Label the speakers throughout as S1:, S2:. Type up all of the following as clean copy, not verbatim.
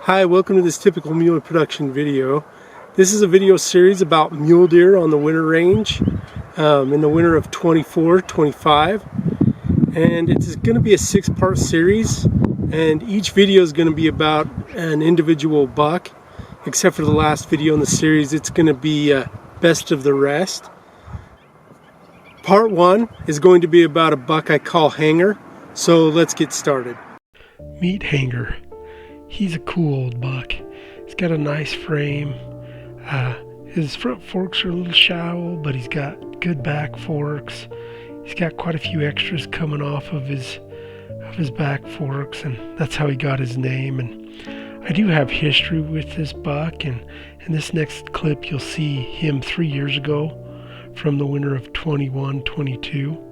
S1: Hi, welcome to this typical mule production video. This is a video series about mule deer on the winter range in the winter of 24-25, and it's going to be a 6-part series, and each video is going to be about an individual buck, except for the last video in the series. It's going to be best of the rest. Part 1 is going to be about a buck I call Hanger, so let's get started. Meet Hanger. He's a cool old buck. He's got a nice frame. His front forks are a little shallow, but he's got good back forks. He's got quite a few extras coming off of his back forks, and that's how he got his name. And I do have history with this buck, and in this next clip you'll see him 3 years ago from the winter of 21-22.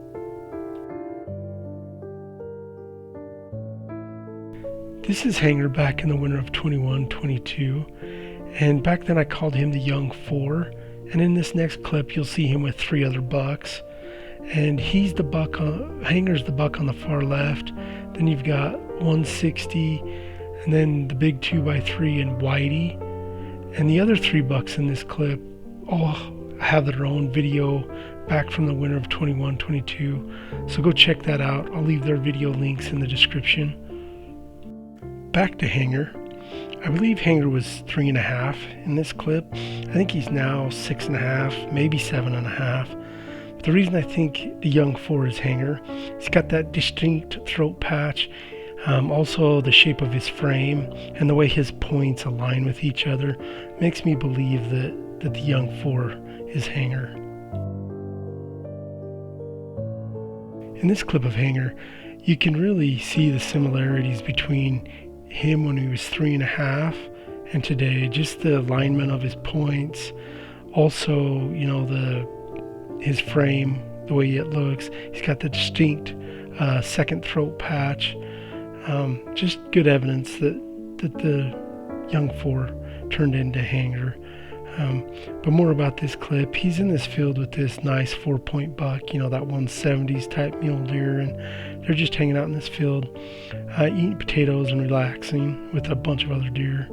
S1: This is Hanger back in the winter of 21-22, and back then I called him the Young 4, and in this next clip you'll see him with 3 other bucks, and he's the buck Hanger's the buck on the far left. Then you've got 160, and then the big 2x3 and Whitey, and the other 3 bucks in this clip all have their own video back from the winter of 21-22, so go check that out. I'll leave their video links in the description. Back to Hanger. I believe Hanger was 3.5 in this clip. I think he's now 6.5, maybe 7.5. The reason I think the Young 4 is Hanger, he's got that distinct throat patch, also the shape of his frame and the way his points align with each other makes me believe that the Young 4 is Hanger. In this clip of Hanger, you can really see the similarities between him when he was 3.5 and today. Just the alignment of his points, also his frame, the way it looks. He's got the distinct second throat patch. Just good evidence that the Young 4 turned into Hanger. But more about this clip. He's in this field with this nice 4-point buck, that 170s type mule deer, and they're just hanging out in this field, eating potatoes and relaxing with a bunch of other deer.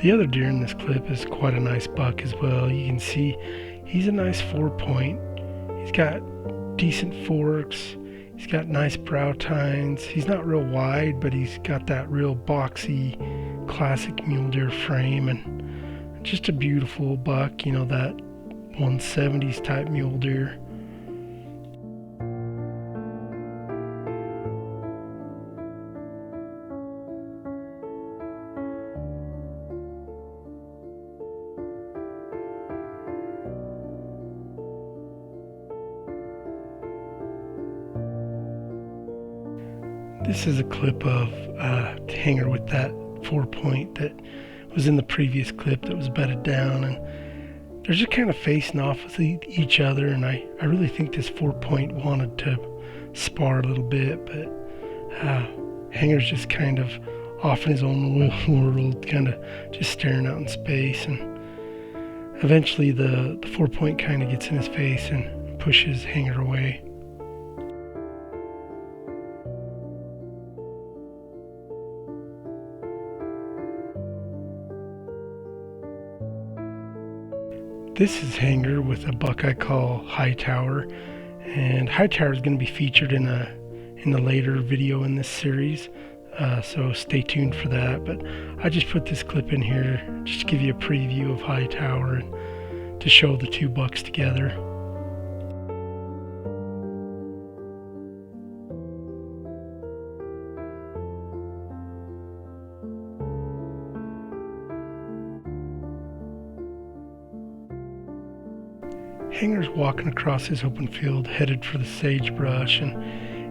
S1: The other deer in this clip is quite a nice buck as well. You can see he's a nice 4-point. He's got decent forks. He's got nice brow tines. He's not real wide, but he's got that real boxy, classic mule deer frame, and just a beautiful buck, that 170s type mule deer. This is a clip of Hanger with that 4-point that was in the previous clip that was bedded down, and they're just kind of facing off with each other, and I really think this 4-point wanted to spar a little bit, but Hanger's just kind of off in his own world, kind of just staring out in space, and eventually the 4-point kind of gets in his face and pushes Hanger away. This is Hanger with a buck I call Hightower, and Hightower is going to be featured in the later video in this series, so stay tuned for that. But I just put this clip in here just to give you a preview of Hightower and to show the 2 bucks together. Hanger's walking across his open field headed for the sagebrush, and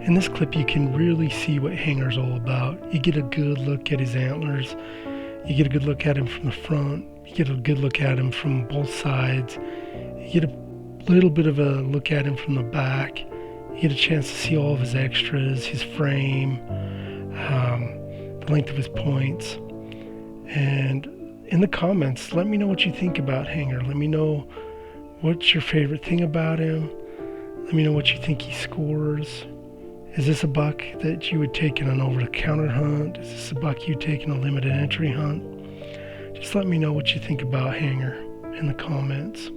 S1: in this clip you can really see what Hanger's all about. You get a good look at his antlers, you get a good look at him from the front, you get a good look at him from both sides, you get a little bit of a look at him from the back, you get a chance to see all of his extras, his frame, the length of his points. And in the comments, let me know what you think about Hanger. Let me know What's your favorite thing about him? Let me know what you think he scores. Is this a buck that you would take in an over-the-counter hunt? Is this a buck you'd take in a limited entry hunt? Just let me know what you think about Hanger in the comments.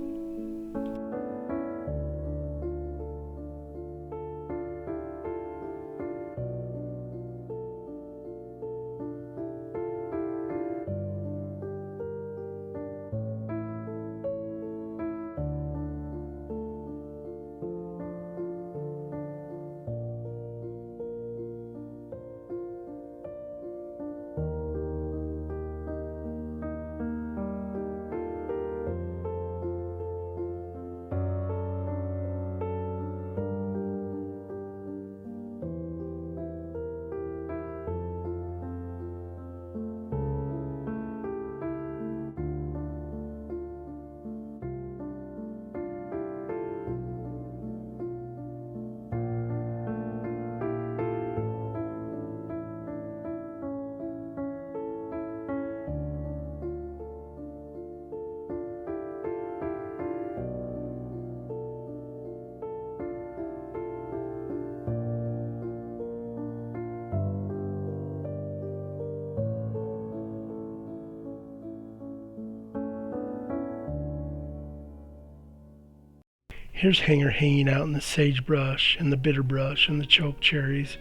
S1: Here's Hanger hanging out in the sagebrush and the bitterbrush and the choke cherries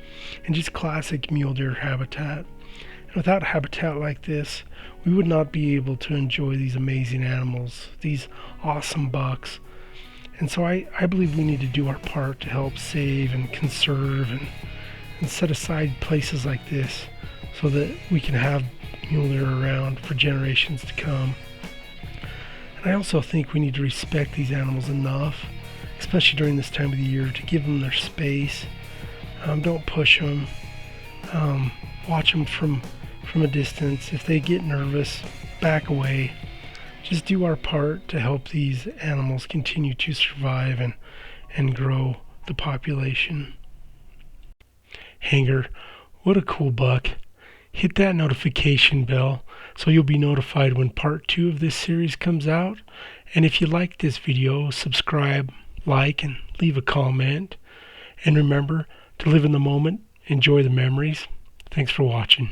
S1: and just classic mule deer habitat. And without habitat like this, we would not be able to enjoy these amazing animals, these awesome bucks. And so I believe we need to do our part to help save and conserve and set aside places like this so that we can have mule deer around for generations to come. And I also think we need to respect these animals enough, especially during this time of the year, to give them their space. Don't push them. Watch them from a distance. If they get nervous, back away. Just do our part to help these animals continue to survive and grow the population. Hanger, what a cool buck. Hit that notification bell so you'll be notified when part 2 of this series comes out. And if you like this video, subscribe, like, and leave a comment. And remember to live in the moment, enjoy the memories. Thanks for watching.